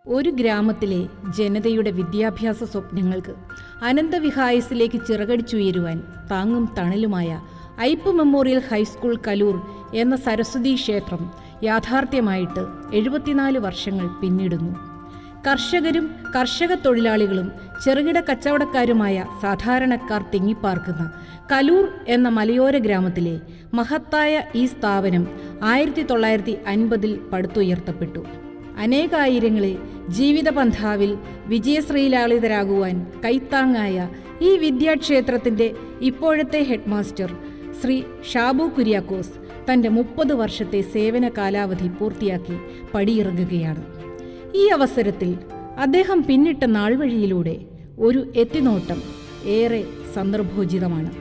ഒരു ഗ്രാമത്തിലെ ജനതയുടെ വിദ്യാഭ്യാസ സ്വപ്നങ്ങൾക്ക് അനന്തവിഹായസിലേക്ക് ചിറകടിച്ചുയരുവാൻ താങ്ങും തണലുമായ ഐപ്പ് മെമ്മോറിയൽ ഹൈസ്കൂൾ കലൂർ എന്ന സരസ്വതി ക്ഷേത്രം യാഥാർത്ഥ്യമായിട്ട് 74 വർഷങ്ങൾ പിന്നിടുന്നു. കർഷകരും കർഷക തൊഴിലാളികളും ചെറുകിട കച്ചവടക്കാരുമായ സാധാരണക്കാർ തിങ്ങിപ്പാർക്കുന്ന കലൂർ എന്ന മലയോര ഗ്രാമത്തിലെ മഹത്തായ ഈ സ്ഥാപനം 1950 പടുത്തുയർത്തപ്പെട്ടു. അനേകായിരങ്ങളെ ജീവിതപന്ഥാവിൽ വിജയശ്രീലാളിതരാകുവാൻ കൈത്താങ്ങായ ഈ വിദ്യാക്ഷേത്രത്തിൻ്റെ ഇപ്പോഴത്തെ ഹെഡ്മാസ്റ്റർ ശ്രീ ഷാബു കുര്യാക്കോസ് തൻ്റെ 30 വർഷത്തെ സേവന കാലാവധി പൂർത്തിയാക്കി പടിയിറങ്ങുകയാണ്. ഈ അവസരത്തിൽ അദ്ദേഹം പിന്നിട്ട നാൾവഴിയിലൂടെ ഒരു എത്തിനോട്ടം ഏറെ സന്ദർഭോചിതമാണ്.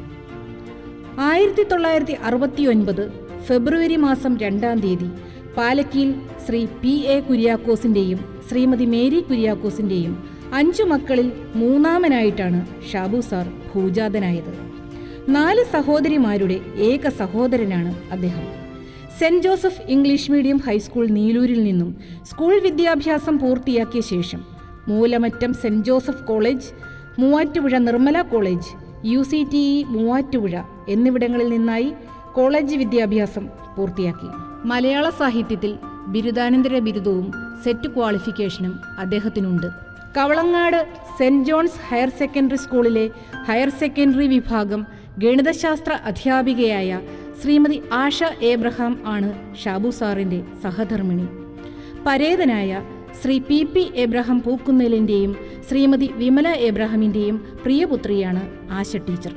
1969 ഫെബ്രുവരി മാസം 2-ാം തീയതി പാലക്കിയിൽ ശ്രീ P.A. കുര്യാക്കോസിൻ്റെയും ശ്രീമതി മേരി കുര്യാക്കോസിൻ്റെയും 5 മക്കളിൽ മൂന്നാമനായിട്ടാണ് ഷാബു സാർ ഭൂജാതനായത്. 4 സഹോദരിമാരുടെ ഏക സഹോദരനാണ് അദ്ദേഹം. Saint Joseph English medium high school നീലൂരിൽ നിന്നും സ്കൂൾ വിദ്യാഭ്യാസം പൂർത്തിയാക്കിയ ശേഷം Moolamattam saint Joseph college, Muvattupuzha Nirmala college, UCTE Muvattupuzha എന്നിവിടങ്ങളിൽ നിന്നായി കോളേജ് വിദ്യാഭ്യാസം പൂർത്തിയാക്കി. മലയാള സാഹിത്യത്തിൽ ബിരുദാനന്തര ബിരുദവും സെറ്റ് ക്വാളിഫിക്കേഷനും അദ്ദേഹത്തിനുണ്ട്. Kavalangad saint John's higher secondary സ്കൂളിലെ ഹയർ സെക്കൻഡറി വിഭാഗം ഗണിതശാസ്ത്ര അധ്യാപികയായ ശ്രീമതി ആഷ ഏബ്രഹാം ആണ് ഷാബു സാറിൻ്റെ സഹധർമ്മിണി. പരേതനായ ശ്രീ P.P. ഏബ്രഹാം പൂക്കുന്നേലിൻ്റെയും ശ്രീമതി വിമല ഏബ്രഹാമിൻ്റെയും പ്രിയപുത്രിയാണ് ആശ ടീച്ചർ.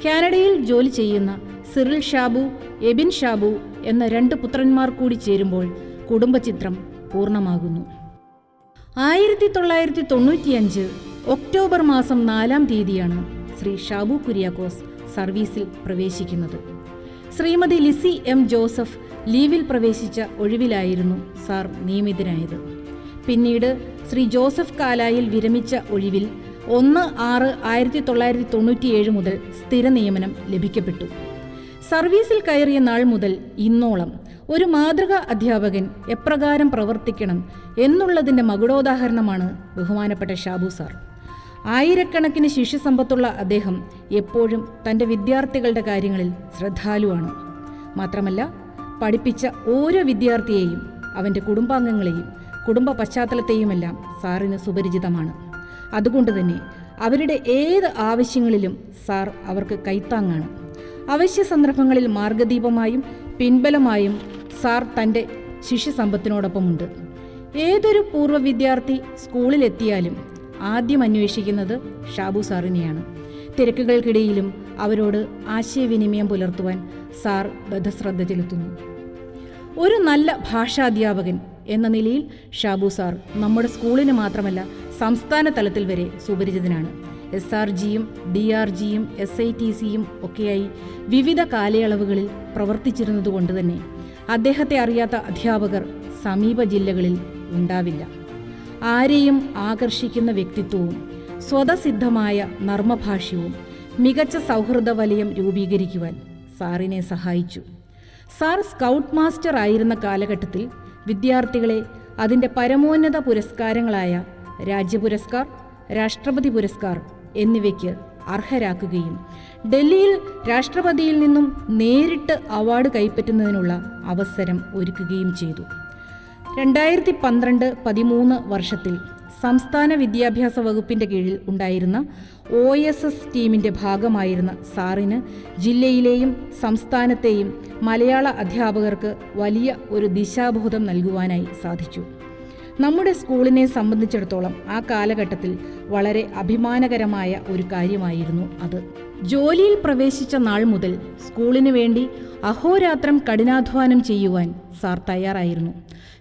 കാനഡയിൽ ജോലി ചെയ്യുന്ന സിറിൽ ഷാബു, എബിൻ ഷാബു എന്ന 2 പുത്രന്മാർ കൂടി ചേരുമ്പോൾ കുടുംബചിത്രം പൂർണ്ണമാകുന്നു. 1995 ഒക്ടോബർ മാസം 4-ാം തീയതിയാണ് ശ്രീ ഷാബു കുര്യാക്കോസ് സർവീസിൽ പ്രവേശിക്കുന്നത്. ശ്രീമതി ലിസി M. ജോസഫ് ലീവിൽ പ്രവേശിച്ച ഒഴിവിലായിരുന്നു സാർ നിയമിതനായത്. പിന്നീട് ശ്രീ ജോസഫ് കാലായിൽ വിരമിച്ച ഒഴിവിൽ 1/6/1997 മുതൽ സ്ഥിര നിയമനം ലഭിക്കപ്പെട്ടു. സർവീസിൽ കയറിയ നാൾ മുതൽ ഇന്നോളം ഒരു മാതൃകാ അധ്യാപകൻ എപ്രകാരം പ്രവർത്തിക്കണം എന്നുള്ളതിൻ്റെ മകുടോദാഹരണമാണ് ബഹുമാനപ്പെട്ട ഷാബു സാർ. ആയിരക്കണക്കിന് ശിഷ്യസമ്പത്തുള്ള അദ്ദേഹം എപ്പോഴും തൻ്റെ വിദ്യാർത്ഥികളുടെ കാര്യങ്ങളിൽ ശ്രദ്ധാലുവാണ്. മാത്രമല്ല, പഠിപ്പിച്ച ഓരോ വിദ്യാർത്ഥിയെയും അവൻ്റെ കുടുംബാംഗങ്ങളെയും കുടുംബ പശ്ചാത്തലത്തെയുമെല്ലാം സാറിന് സുപരിചിതമാണ്. അതുകൊണ്ട് തന്നെ അവരുടെ ഏത് ആവശ്യങ്ങളിലും സാർ അവർക്ക് കൈത്താങ്ങാണ്. അവശ്യ സന്ദർഭങ്ങളിൽ മാർഗദീപമായും പിൻബലമായും സാർ തൻ്റെ ശിഷ്യസമ്പത്തിനോടൊപ്പമുണ്ട്. ഏതൊരു പൂർവ്വ വിദ്യാർത്ഥി സ്കൂളിലെത്തിയാലും ആദ്യം അന്വേഷിക്കുന്നത് ഷാബു സാറിനെയാണ്. തിരക്കുകൾക്കിടയിലും അവരോട് ആശയവിനിമയം പുലർത്തുവാൻ സാർ ബദ്ധശ്രദ്ധ ചെലുത്തുന്നു. ഒരു നല്ല ഭാഷാധ്യാപകൻ എന്ന നിലയിൽ ഷാബു സാർ നമ്മുടെ സ്കൂളിന് മാത്രമല്ല സംസ്ഥാന തലത്തിൽ വരെ സുപരിചിതനാണ്. SRGയും DRGയും SITCയും ഒക്കെയായി വിവിധ കാലയളവുകളിൽ പ്രവർത്തിച്ചിരുന്നതുകൊണ്ട് തന്നെ അദ്ദേഹത്തെ അറിയാത്ത അധ്യാപകർ സമീപ ജില്ലകളിൽ ഉണ്ടാവില്ല. ആരെയും ആകർഷിക്കുന്ന വ്യക്തിത്വവും സ്വതസിദ്ധമായ നർമ്മഭാഷ്യവും മികച്ച സൗഹൃദ വലയം രൂപീകരിക്കുവാൻ സാറിനെ സഹായിച്ചു. സാർ സ്കൗട്ട് മാസ്റ്റർ ആയിരുന്ന കാലഘട്ടത്തിൽ വിദ്യാർത്ഥികളെ അതിൻ്റെ പരമോന്നത പുരസ്കാരങ്ങളായ രാജ്യപുരസ്കാർ, രാഷ്ട്രപതി പുരസ്കാർ എന്നിവയ്ക്ക് അർഹരാക്കുകയും ഡൽഹിയിൽ രാഷ്ട്രപതിയിൽ നിന്നും നേരിട്ട് അവാർഡ് കൈപ്പറ്റുന്നതിനുള്ള അവസരം ഒരുക്കുകയും ചെയ്തു. 2012-13 വർഷത്തിൽ സംസ്ഥാന വിദ്യാഭ്യാസ വകുപ്പിൻ്റെ കീഴിൽ ഉണ്ടായിരുന്ന OSS ടീമിൻ്റെ ഭാഗമായിരുന്ന സാറിന് ജില്ലയിലെയും സംസ്ഥാനത്തെയും മലയാള അധ്യാപകർക്ക് വലിയ ഒരു ദിശാബോധം നൽകുവാനായി സാധിച്ചു. നമ്മുടെ സ്കൂളിനെ സംബന്ധിച്ചിടത്തോളം ആ കാലഘട്ടത്തിൽ വളരെ അഭിമാനകരമായ ഒരു കാര്യമായിരുന്നു അത്. ജോലിയിൽ പ്രവേശിച്ച നാൾ മുതൽ സ്കൂളിന് വേണ്ടി അഹോരാത്രം കഠിനാധ്വാനം ചെയ്യുവാൻ സാർ തയ്യാറായിരുന്നു.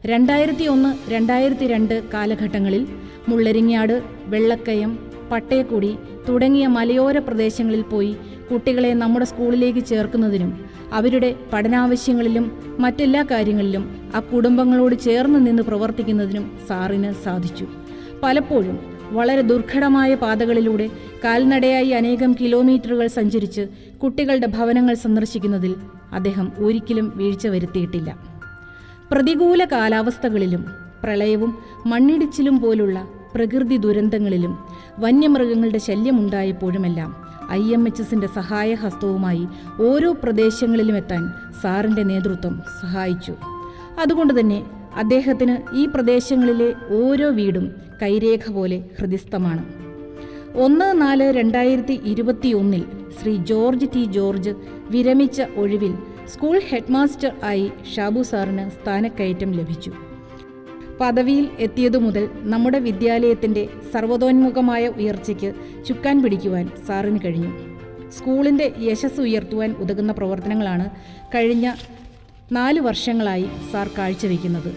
2001-2002 കാലഘട്ടങ്ങളിൽ മുള്ളരിങ്ങാട്, വെള്ളക്കയം, പട്ടയക്കുടി തുടങ്ങിയ മലയോര പ്രദേശങ്ങളിൽ പോയി കുട്ടികളെ നമ്മുടെ സ്കൂളിലേക്ക് ചേർക്കുന്നതിനും അവരുടെ പഠനാവശ്യങ്ങളിലും മറ്റെല്ലാ കാര്യങ്ങളിലും ആ കുടുംബങ്ങളോട് ചേർന്ന് നിന്ന് പ്രവർത്തിക്കുന്നതിനും സാറിന് സാധിച്ചു. പലപ്പോഴും വളരെ ദുർഘടമായ പാതകളിലൂടെ കാൽനടയായി അനേകം കിലോമീറ്ററുകൾ സഞ്ചരിച്ച് കുട്ടികളുടെ ഭവനങ്ങൾ സന്ദർശിക്കുന്നതിൽ അദ്ദേഹം ഒരിക്കലും വീഴ്ച വരുത്തിയിട്ടില്ല. പ്രതികൂല കാലാവസ്ഥകളിലും പ്രളയവും മണ്ണിടിച്ചിലും പോലുള്ള പ്രകൃതി ദുരന്തങ്ങളിലും വന്യമൃഗങ്ങളുടെ ശല്യമുണ്ടായപ്പോഴുമെല്ലാം IMHSന്റെ സഹായഹസ്തവുമായി ഓരോ പ്രദേശങ്ങളിലും എത്താൻ സാറിൻ്റെ നേതൃത്വം സഹായിച്ചു. അതുകൊണ്ട് തന്നെ അദ്ദേഹത്തിന് ഈ പ്രദേശങ്ങളിലെ ഓരോ വീടും കൈരേഖ പോലെ ഹൃദിസ്ഥമാണ്. 1/4/2021 ശ്രീ ജോർജ് ടി ജോർജ് വിരമിച്ച ഒഴിവിൽ സ്കൂൾ ഹെഡ്മാസ്റ്റർ ആയി ഷാബു സാറിന് സ്ഥാനക്കയറ്റം ലഭിച്ചു. പദവിയിൽ എത്തിയതു മുതൽ നമ്മുടെ വിദ്യാലയത്തിൻ്റെ സർവ്വതോന്മുഖമായ ഉയർച്ചയ്ക്ക് ചുക്കാൻ പിടിക്കുവാൻ സാറിന് കഴിഞ്ഞു. സ്കൂളിൻ്റെ യശസ് ഉയർത്തുവാൻ ഉതകുന്ന പ്രവർത്തനങ്ങളാണ് കഴിഞ്ഞ 4 വർഷങ്ങളായി സാർ കാഴ്ചവെക്കുന്നത്.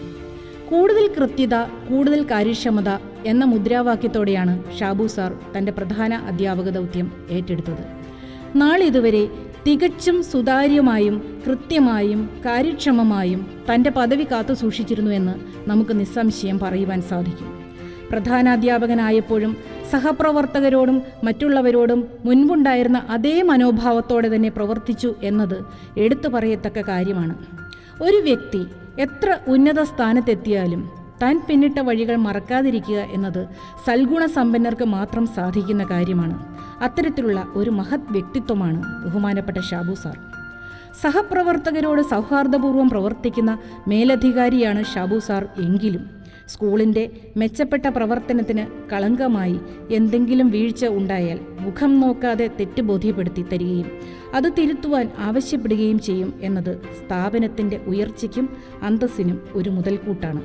കൂടുതൽ കൃത്യത, കൂടുതൽ കാര്യക്ഷമത എന്ന മുദ്രാവാക്യത്തോടെയാണ് ഷാബു സാർ തൻ്റെ പ്രധാന അധ്യാപക ദൗത്യം ഏറ്റെടുത്തത്. നാളിതുവരെ തികച്ചും സുതാര്യമായും കൃത്യമായും കാര്യക്ഷമമായും തൻ്റെ പദവി കാത്തു സൂക്ഷിച്ചിരുന്നുവെന്ന് നമുക്ക് നിസ്സംശയം പറയുവാൻ സാധിക്കും. പ്രധാനാധ്യാപകനായപ്പോഴും സഹപ്രവർത്തകരോടും മറ്റുള്ളവരോടും മുൻപുണ്ടായിരുന്ന അതേ മനോഭാവത്തോടെ തന്നെ പ്രവർത്തിച്ചു എന്നത് എടുത്തു പറയത്തക്ക കാര്യമാണ്. ഒരു വ്യക്തി എത്ര ഉന്നത സ്ഥാനത്തെത്തിയാലും താൻ പിന്നിട്ട വഴികൾ മറക്കാതിരിക്കുക എന്നത് സൽഗുണസമ്പന്നർക്ക് മാത്രം സാധിക്കുന്ന കാര്യമാണ്. അത്തരത്തിലുള്ള ഒരു മഹത് വ്യക്തിത്വമാണ് ബഹുമാനപ്പെട്ട ഷാബു സാർ. സഹപ്രവർത്തകരോട് സൗഹാർദ്ദപൂർവ്വം പ്രവർത്തിക്കുന്ന മേലധികാരിയാണ് ഷാബു സാർ എങ്കിലും സ്കൂളിൻ്റെ മെച്ചപ്പെട്ട പ്രവർത്തനത്തിന് കളങ്കമായി എന്തെങ്കിലും വീഴ്ച ഉണ്ടായാൽ മുഖം നോക്കാതെ തെറ്റ് ബോധ്യപ്പെടുത്തി തരികയും അത് തിരുത്തുവാൻ ആവശ്യപ്പെടുകയും ചെയ്യും എന്നത് സ്ഥാപനത്തിൻ്റെ ഉയർച്ചയ്ക്കും അന്തസ്സിനും ഒരു മുതൽക്കൂട്ടാണ്.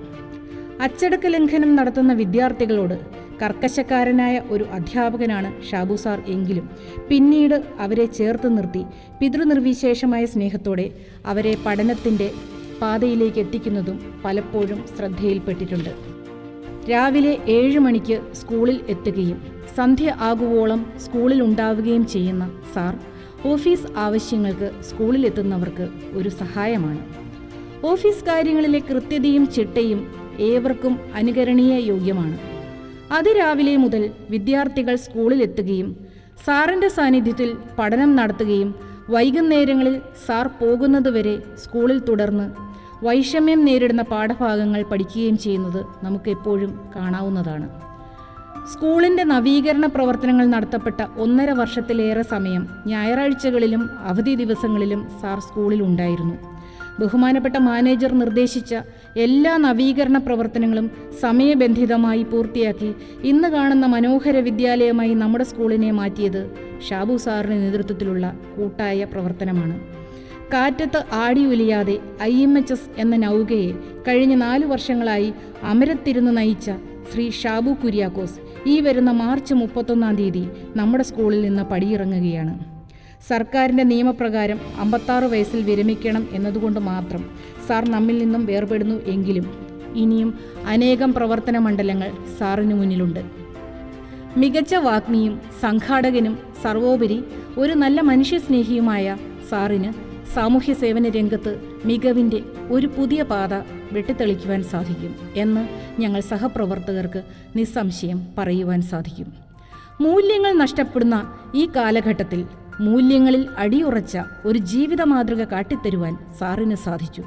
അച്ചടക്ക ലംഘനം നടത്തുന്ന വിദ്യാർത്ഥികളോട് കർക്കശക്കാരനായ ഒരു അധ്യാപകനാണ് ഷാബു സാർ എങ്കിലും പിന്നീട് അവരെ ചേർത്ത് നിർത്തി പിതൃനിർവിശേഷമായ സ്നേഹത്തോടെ അവരെ പഠനത്തിൻ്റെ പാതയിലേക്ക് എത്തിക്കുന്നതും പലപ്പോഴും ശ്രദ്ധയിൽപ്പെട്ടിട്ടുണ്ട്. രാവിലെ 7 മണിക്ക് സ്കൂളിൽ എത്തുകയും സന്ധ്യ ആകുവോളം സ്കൂളിൽ ഉണ്ടാവുകയും ചെയ്യുന്ന സാർ ഓഫീസ് ആവശ്യങ്ങൾക്ക് സ്കൂളിലെത്തുന്നവർക്ക് ഒരു സഹായമാണ്. ഓഫീസ് കാര്യങ്ങളിലെ കൃത്യതയും ചിട്ടയും ഏവർക്കും അനുകരണീയ യോഗ്യമാണ്. അതിരാവിലെ മുതൽ വിദ്യാർത്ഥികൾ സ്കൂളിലെത്തുകയും സാറിൻ്റെ സാന്നിധ്യത്തിൽ പഠനം നടത്തുകയും വൈകുന്നേരങ്ങളിൽ സാർ പോകുന്നതുവരെ സ്കൂളിൽ തുടർന്ന് വൈഷമ്യം നേരിടുന്ന പാഠഭാഗങ്ങൾ പഠിക്കുകയും ചെയ്യുന്നത് നമുക്കെപ്പോഴും കാണാവുന്നതാണ്. സ്കൂളിൻ്റെ നവീകരണ പ്രവർത്തനങ്ങൾ നടത്തപ്പെട്ട 1.5 വർഷത്തിലേറെ സമയം ഞായറാഴ്ചകളിലും അവധി ദിവസങ്ങളിലും സാർ സ്കൂളിലുണ്ടായിരുന്നു. ബഹുമാനപ്പെട്ട മാനേജർ നിർദ്ദേശിച്ച എല്ലാ നവീകരണ പ്രവർത്തനങ്ങളും സമയബന്ധിതമായി പൂർത്തിയാക്കി ഇന്ന് കാണുന്ന മനോഹര വിദ്യാലയമായി നമ്മുടെ സ്കൂളിനെ മാറ്റിയത് ഷാബു സാറിൻ്റെ നേതൃത്വത്തിലുള്ള കൂട്ടായ പ്രവർത്തനമാണ്. കാറ്റത്ത് ആടി ഉലിയാതെ IMHS എന്ന നൗകയെ കഴിഞ്ഞ 4 വർഷങ്ങളായി അമരത്തിരുന്ന് നയിച്ച ശ്രീ ഷാബു കുര്യാക്കോസ് ഈ വരുന്ന മാർച്ച് 31-ാം തീയതി നമ്മുടെ സ്കൂളിൽ നിന്ന് പടിയിറങ്ങുകയാണ്. സർക്കാരിൻ്റെ നിയമപ്രകാരം 56 വയസ്സിൽ വിരമിക്കണം എന്നതുകൊണ്ട് മാത്രം സാർ നമ്മിൽ നിന്നും വേർപെടുന്നു എങ്കിലും ഇനിയും അനേകം പ്രവർത്തന മണ്ഡലങ്ങൾ സാറിന് മുന്നിലുണ്ട്. മികച്ച വാഗ്മിയും സംഘാടകനും സർവോപരി ഒരു നല്ല മനുഷ്യസ്നേഹിയുമായ സാറിന് സാമൂഹ്യ സേവന രംഗത്ത് മികവിൻ്റെ ഒരു പുതിയ പാത വെട്ടിത്തെളിക്കുവാൻ സാധിക്കും എന്ന് ഞങ്ങൾ സഹപ്രവർത്തകർക്ക് നിസ്സംശയം പറയുവാൻ സാധിക്കും. മൂല്യങ്ങൾ നഷ്ടപ്പെടുന്ന ഈ കാലഘട്ടത്തിൽ മൂല്യങ്ങളിൽ അടിയുറച്ച ഒരു ജീവിത മാതൃക കാട്ടിത്തരുവാൻ സാറിന് സാധിച്ചു.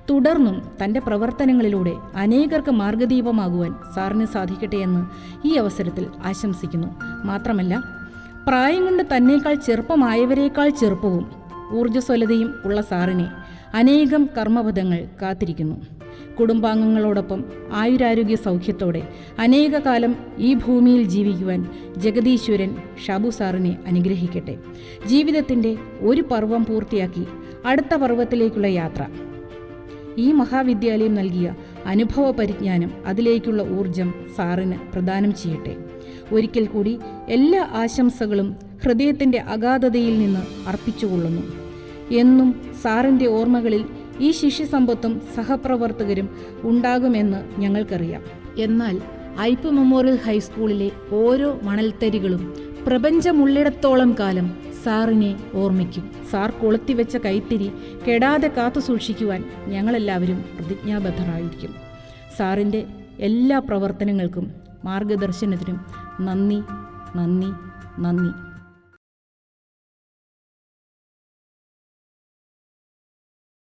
തുടർന്നും തൻ്റെ പ്രവർത്തനങ്ങളിലൂടെ അനേകർക്ക് മാർഗദീപമാകുവാൻ സാറിന് സാധിക്കട്ടെ എന്ന് ഈ അവസരത്തിൽ ആശംസിക്കുന്നു. മാത്രമല്ല, പ്രായം കൊണ്ട് തന്നേക്കാൾ ചെറുപ്പമായവരേക്കാൾ ചെറുപ്പവും ഊർജ്ജസ്വലതയും ഉള്ള സാറിനെ അനേകം കർമ്മപദങ്ങൾ കാത്തിരിക്കുന്നു. കുടുംബാംഗങ്ങളോടൊപ്പം ആയുരാരോഗ്യ സൗഖ്യത്തോടെ അനേക കാലം ഈ ഭൂമിയിൽ ജീവിക്കുവാൻ ജഗദീശ്വരൻ ഷാബു സാറിനെ അനുഗ്രഹിക്കട്ടെ. ജീവിതത്തിൻ്റെ ഒരു പർവ്വം പൂർത്തിയാക്കി അടുത്ത പർവ്വത്തിലേക്കുള്ള യാത്ര. ഈ മഹാവിദ്യാലയം നൽകിയ അനുഭവ പരിജ്ഞാനം, അതിലേക്കുള്ള ഊർജം സാറിന് പ്രദാനം ചെയ്യട്ടെ. ഒരിക്കൽ കൂടി എല്ലാ ആശംസകളും ഹൃദയത്തിൻ്റെ അഗാധതയിൽ നിന്ന് അർപ്പിച്ചുകൊള്ളുന്നു. എന്നും സാറിൻ്റെ ഓർമ്മകളിൽ ഈ ശിഷ്യസമ്പത്തും സഹപ്രവർത്തകരും ഉണ്ടാകുമെന്ന് ഞങ്ങൾക്കറിയാം. എന്നാൽ ഐപ്പ് മെമ്മോറിയൽ ഹൈസ്കൂളിലെ ഓരോ മണൽത്തരികളും പ്രപഞ്ചമുള്ളിടത്തോളം കാലം സാറിനെ ഓർമ്മിക്കും. സാർ കൊളുത്തിവെച്ച കൈത്തിരി കെടാതെ കാത്തു സൂക്ഷിക്കുവാൻ ഞങ്ങളെല്ലാവരും പ്രതിജ്ഞാബദ്ധരായിരിക്കും. സാറിൻ്റെ എല്ലാ പ്രവർത്തനങ്ങൾക്കും മാർഗദർശനത്തിനും നന്ദി, നന്ദി, നന്ദി.